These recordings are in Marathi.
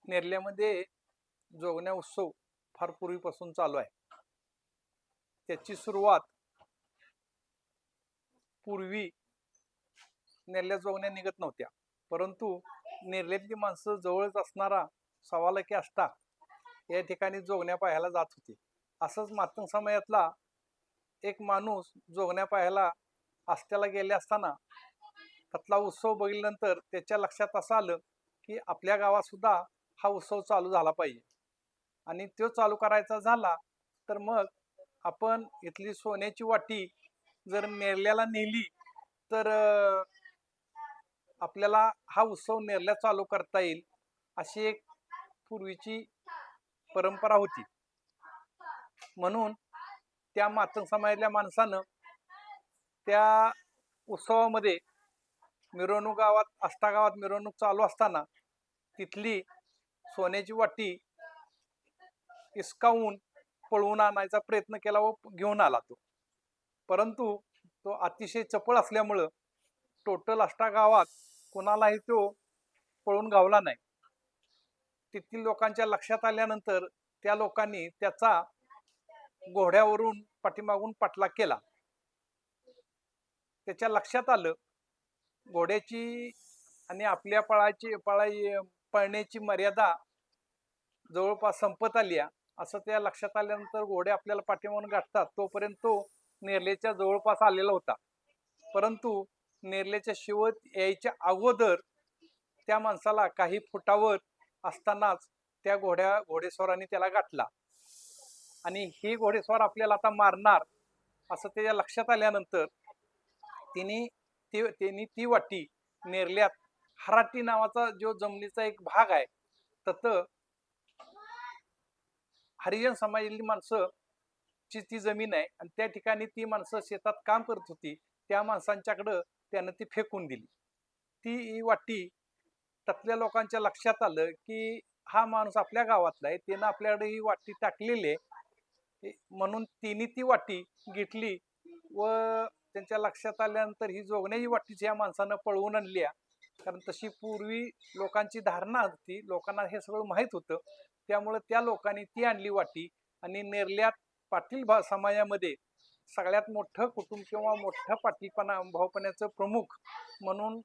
नेरल्यामध्ये जोगण्या उत्सव फार पूर्वीपासून चालू आहे. त्याची सुरुवात पूर्वी नेरल्या जोगण्या निघत नव्हत्या, परंतु नेरल्यातली माणसं जवळच असणारा सवालकी आष्टा या ठिकाणी जोगण्या पाहायला जात होती. असंच मातंग समाजातला एक माणूस जोगण्या पाहायला आष्ट्याला गेले असताना त्यातला उत्सव बघितल्यानंतर त्याच्या लक्षात असं आलं की आपल्या गावात सुद्धा हा उत्सव चालू झाला पाहिजे. आणि तो चालू करायचा झाला तर मग आपण इथली सोन्याची वाटी जर नेरल्याला नेली तर आपल्याला हा उत्सव नेरल्या चालू करता येईल, अशी एक पूर्वीची परंपरा होती. म्हणून त्या मातंग समाजातल्या माणसानं त्या उत्सवामध्ये मिरवणूक गावात आष्टा गावात मिरवणूक चालू असताना तिथली सोन्याची वाटी हिसकावून पळवून आणायचा प्रयत्न केला व घेऊन आला तो. परंतु तो अतिशय चपळ असल्यामुळं टोटल आष्टा गावात कोणालाही तो पळून गावला नाही. तिथील लोकांच्या लक्षात आल्यानंतर त्या लोकांनी त्याचा घोड्यावरून पाठीमागून पाठलाग केला. त्याच्या लक्षात आलं घोड्याची आणि आपल्या पळण्याची मर्यादा जवळपास संपत आली असं त्या लक्षात आल्यानंतर घोडे आपल्याला पाठीमागून गाठतात तोपर्यंत तो नेरल्याच्या जवळपास आलेला होता. परंतु नेरल्याच्या शेवट यायच्या अगोदर त्या माणसाला काही फुटावर असतानाच त्या घोडेस्वाराने त्याला गाठला आणि हे घोडेस्वार आपल्याला आता मारणार असं त्याच्या लक्षात आल्यानंतर त्यांनी ती वाटी नेरल्यात हराटी नावाचा जो जमिनीचा एक भाग आहे तत हरिजन समाजातली माणसं ची ती जमीन आहे आणि त्या ठिकाणी ती माणसं शेतात काम करत होती. त्या माणसांच्याकडं त्यानं ती फेकून दिली. ती वाटी त्यातल्या लोकांच्या लक्षात आलं की हा माणूस आपल्या गावातला आहे, त्यानं आपल्याकडे ही वाटी टाकलेली आहे, म्हणून तिने ती वाटी घेतली व त्यांच्या लक्षात आल्यानंतर ही जोगण्याची वाटीची या माणसानं पळवून आणली. कारण तशी पूर्वी लोकांची धारणा होती, लोकांना हे सगळं माहीत होतं. त्यामुळे त्या लोकांनी ती आणली वाटी आणि नेरल्यात पाटील समाजामध्ये सगळ्यात मोठं कुटुंब किंवा मोठं पाटीलपणा भाऊपणाचं प्रमुख म्हणून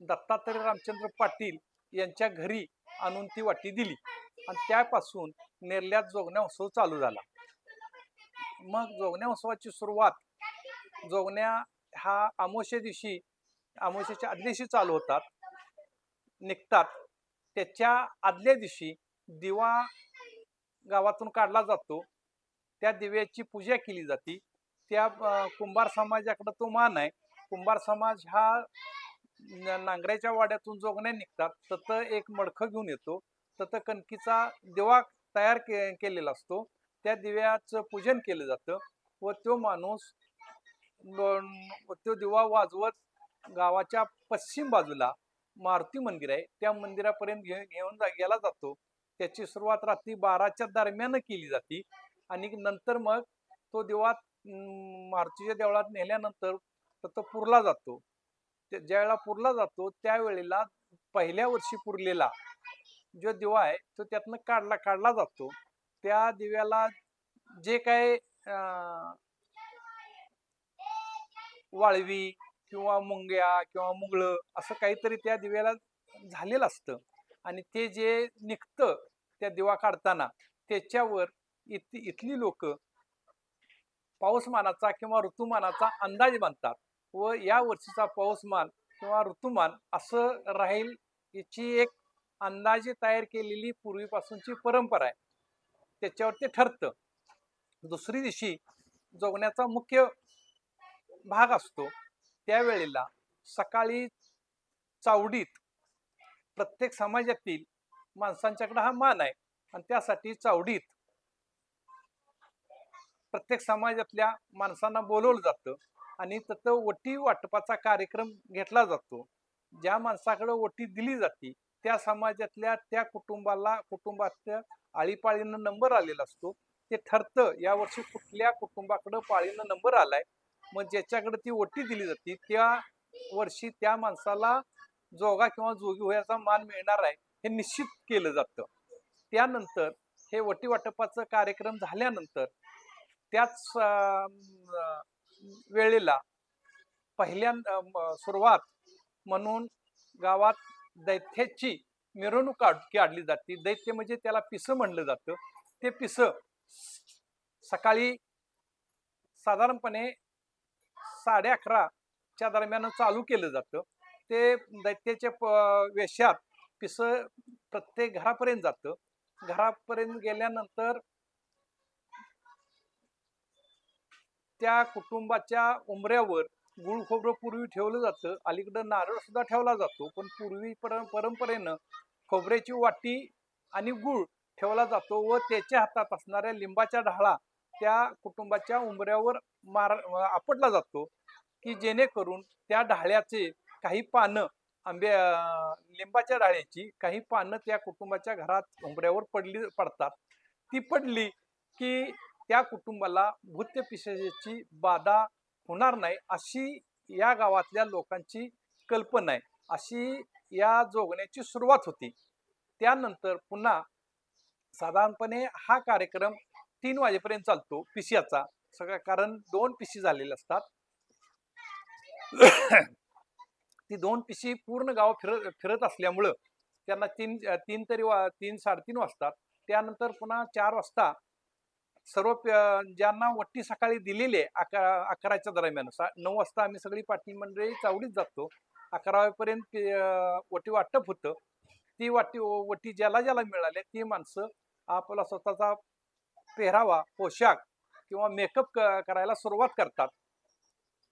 दत्तात्रय रामचंद्र पाटील यांच्या घरी आणून ती वाटी दिली आणि त्यापासून नेरल्यात जोगण्या उत्सव चालू झाला. मग जोगण्या उत्सवाची सुरुवात जोगण्या हा अमावस्ये दिवशी अमावस्येच्या आदल्या दिवशी चालू होतात निघतात. त्याच्या आदल्या दिवशी दिवा गावातून काढला जातो, त्या दिव्याची पूजा केली जाते. त्या कुंभार समाजाकडे तो मान आहे. कुंभार समाज हा नांगऱ्याच्या वाड्यातून जोगण्या निघतात तत एक मडखं घेऊन येतो, तत कणकीचा दिवा तयार केलेला असतो. त्या दिव्याचं पूजन केलं जातं व तो माणूस तो दिवा वाजवत गावाच्या पश्चिम बाजूला मारुती मंदिर आहे त्या मंदिरापर्यंत घेऊन गेला जातो. त्याची सुरुवात रात्री 12च्या दरम्यान केली जाते आणि नंतर मग तो दिवा मारुतीच्या देवळात नेल्यानंतर तो पुरला जातो. ज्यावेळेला पुरला जातो त्यावेळेला पहिल्या वर्षी पुरलेला जो दिवा आहे तो त्यातनं काढला जातो. त्या दिव्याला जे काय वाळवी किंवा मुंग्या किंवा मुगळं असं काहीतरी त्या दिव्याला झालेलं असतं आणि ते जे निघतं त्या दिवा काढताना त्याच्यावर इथली लोक पाऊसमानाचा किंवा ऋतुमानाचा अंदाज बांधतात व या वर्षीचा पाऊसमान किंवा ऋतुमान असं राहील याची एक अंदाजे तयार केलेली पूर्वीपासूनची परंपरा आहे, त्याच्यावर ते ठरतं. दुसरी दिवशी जोगण्याचा मुख्य भाग असतो. त्यावेळेला सकाळी चावडीत प्रत्येक समाजातील माणसांच्याकडे हा मान आहे आणि त्यासाठी चावडीत प्रत्येक समाजातल्या माणसांना बोलवलं जातं आणि तिथं ओटी वाटपाचा कार्यक्रम घेतला जातो. ज्या माणसाकडे ओटी दिली जाते त्या समाजातल्या त्या कुटुंबातल्या आळीपाळीनं नंबर आलेला असतो. ते ठरतं यावर्षी कुठल्या कुटुंबाकडे पाळीनं नंबर आलाय, मग ज्याच्याकडे ती ओटी दिली जाते त्या वर्षी त्या माणसाला जोगा किंवा जोगी होयाचा मान मिळणार आहे हे निश्चित केलं जातं. त्यानंतर हे वटीवाटपाचा कार्यक्रम झाल्यानंतर त्याच वेळेला पहिल्यांदा सुरुवात म्हणून गावात दैत्याची मिरवणूक काढली जाते. दैत्य म्हणजे त्याला पिसं म्हणलं जातं. ते पिसं सकाळी साधारणपणे 11:30च्या दरम्यान चालू केलं जातं. ते दैत्याच्या वेशात पिसं प्रत्येक घरापर्यंत जातं. घरापर्यंत गेल्यानंतर त्या कुटुंबाच्या उंबऱ्यावर गुळ खोबरं पूर्वी ठेवलं जातं. अलीकडं नारळ सुद्धा ठेवला जातो. पण पूर्वी परंपरेनं खोबऱ्याची वाटी आणि गुळ ठेवला जातो व त्याच्या हातात असणाऱ्या लिंबाच्या ढाळा त्या कुटुंबाच्या उंबऱ्यावर आपटला जातो की जेणेकरून त्या ढाळ्याचे काही पानं लिंबाच्या ढाळ्याची काही पानं त्या कुटुंबाच्या घरात उंबऱ्यावर पडतात. ती पडली की त्या कुटुंबाला भूत्य पिशाचाची बाधा होणार नाही अशी या गावातल्या लोकांची कल्पना आहे. अशी या जोगण्याची सुरुवात होती. त्यानंतर पुन्हा साधारणपणे हा कार्यक्रम 3 वाजेपर्यंत चालतो पिशाचा सगळा, कारण 2 पिशी झालेले असतात. ती 2 पिशी पूर्ण गाव फिरत असल्यामुळं त्यांना 3 3:30 वाजतात. त्यानंतर पुन्हा 4 वाजता सर्व ज्यांना वट्टी सकाळी दिलेली आहे 11च्या दरम्यान 9 वाजता आम्ही सगळी पाटील मंडळी चावडीत जातो. 11 वाजेपर्यंत वटी वाटप होतं. ती वटी ज्याला ज्याला मिळाले ती माणसं आपला स्वतःचा पेहरावा पोशाख किंवा मेकअप करायला सुरुवात करतात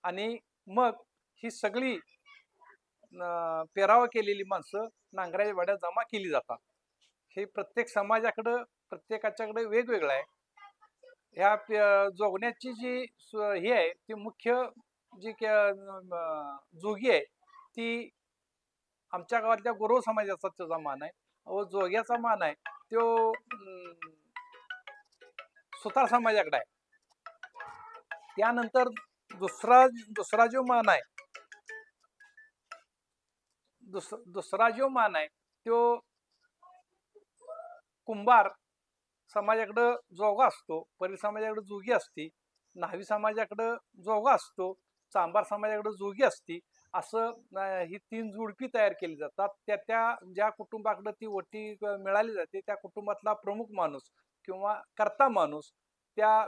आणि मग ही सगळी पेहरावा केलेली माणसं नांगराच्या वाड्यात जमा केली जातात. हे प्रत्येक समाजाकडं प्रत्येकाच्याकडे वेगवेगळं आहे. ह्या जोगण्याची जी ही आहे ती मुख्य जी जोगी आहे ती आमच्या गावातल्या गुरव समाजाचा त्याचा मान आहे व जोग्याचा मान आहे तो सुतार समाजाकडे आहे. त्यानंतर दुसरा जो मान आहे दुसरा जो मान आहे तो कुंभार समाजाकडं जोगा असतो. परी समाजाकडे जोगी असती. न्हावी समाजाकडं जोगा असतो. चांभार समाजाकडे जोगी असती. असं ही 3 जोडपी तयार केली जातात. त्या ज्या कुटुंबाकडे ती वटी मिळाली जाते त्या कुटुंबातला प्रमुख माणूस किंवा कर्ता माणूस त्या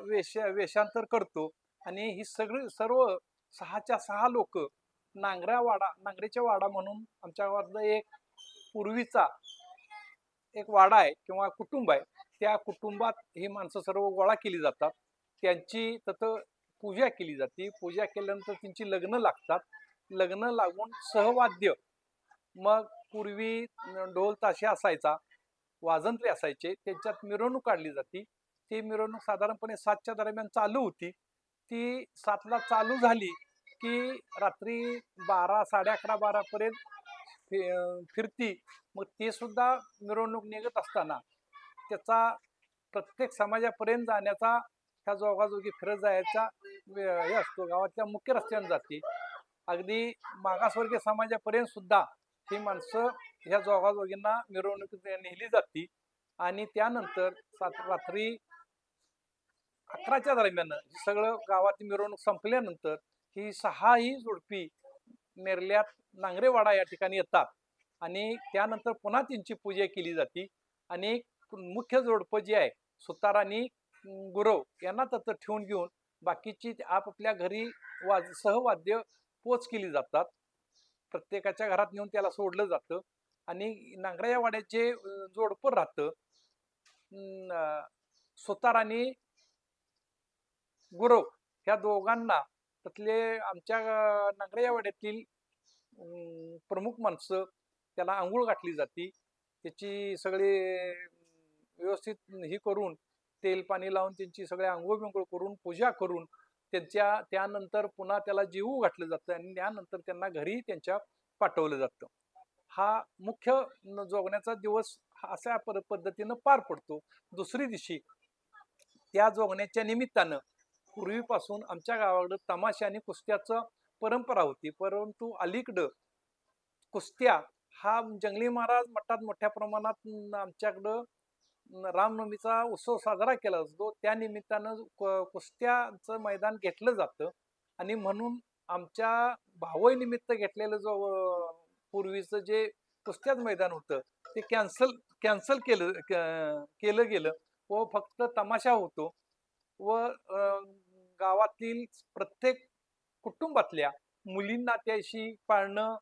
वेशांतर करतो आणि ही सर्व 6च्या 6 लोक नांगरेच्या वाडा म्हणून आमच्या गावातला एक पूर्वीचा एक वाडा आहे किंवा कुटुंब आहे. त्या कुटुंबात ही माणसं सर्व गोळा केली जातात. त्यांची तिथं पूजा केली जाते. पूजा केल्यानंतर त्यांची लग्न लागतात. लग्न लागून सहवाद्य मग पूर्वी ढोल ताशे असायचा, वाजंत्री असायचे, त्यांच्यात मिरवणूक काढली जाते. ती मिरवणूक साधारणपणे 7च्या दरम्यान चालू होती. ती 7ला चालू झाली की रात्री 12 11:30 12 पर्यंत फिरती. मग ते सुद्धा मिरवणूक निघत असताना त्याचा प्रत्येक समाजापर्यंत जाण्याचा त्या जोगाजोगी फिरत जायचा हे असतो. गावातल्या मुख्य रस्त्याने जाते. अगदी मागासवर्गीय समाजापर्यंत सुद्धा ही माणसं ह्या जोगाजोगींना मिरवणुकीत नेली जाते आणि त्यानंतर रात्री 11च्या दरम्यान सगळं गावात मिरवणूक संपल्यानंतर ही 6ही जोडपी नेरल्यात नांगरेवाडा या ठिकाणी येतात आणि त्यानंतर पुन्हा त्यांची पूजा केली जाते आणि मुख्य जोडपं जी आहे सुतार आणि गुरव यांना तत्त ठेवून घेऊन बाकीची आपापल्या घरी सहवाद्य पोच केली जातात. प्रत्येकाच्या घरात नेऊन त्याला सोडलं जातं आणि नांगराच्या वाड्यात जे जोडपं राहतं सुतार आणि गुरव ह्या दोघांना त्यातले आमच्या नांगराच्या वाड्यातील प्रमुख माणसं त्याला आंघोळ घातली जाते. त्याची सगळी व्यवस्थित ही करून तेल पाणी लावून त्यांची सगळे आंघोळ बिंघोळ करून पूजा करून त्यानंतर पुन्हा त्याला जेवू घातलं जातं आणि त्यानंतर त्यांना घरी त्यांच्या पाठवलं जातं. हा मुख्य जोगण्याचा दिवस अशा पद्धतीनं पार पडतो. दुसरी दिवशी त्या जोगण्याच्या निमित्तानं पूर्वीपासून आमच्या गावाकडं तमाशा आणि कुस्त्याचं परंपरा होती. परंतु अलीकडं कुस्त्या हा जंगली महाराज मठात मोठ्या प्रमाणात आमच्याकडं रामनवमीचा उत्सव साजरा केला जातो. त्या निमित्तानं कुस्त्याचं मैदान घेतलं जातं आणि म्हणून आमच्या भावई निमित्त घेतलेलं जो पूर्वीचं जे कुस्त्याचं मैदान होतं ते कॅन्सल केलं गेलं व फक्त तमाशा होतो व गावातील प्रत्येक कुटुंबातल्या मुलींना त्याशी पाळणं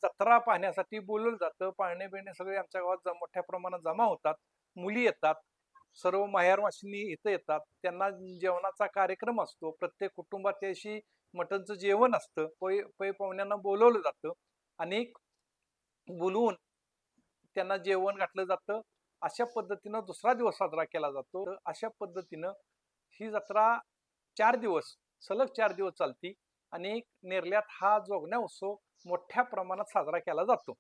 जत्रा पाहण्यासाठी बोलवलं जातं. पाळणे बिळणे सगळे आमच्या गावात मोठ्या प्रमाणात जमा होतात. मुली येतात. सर्व माहेरवाशिनी इथं येतात. त्यांना जेवणाचा कार्यक्रम असतो. प्रत्येक कुटुंबात त्याशी मटणचं जेवण असतं. पै पाहुण्यांना बोलवलं जातं आणि बोलवून त्यांना जेवण घातलं जातं. अशा पद्धतीनं दुसरा दिवस साजरा केला जातो. अशा पद्धतीनं ही जत्रा 4 दिवस सलग 4 दिवस चालती आणि नेरल्यात हा जोगण्या उत्सव मोठ्या प्रमाणात साजरा केला जातो.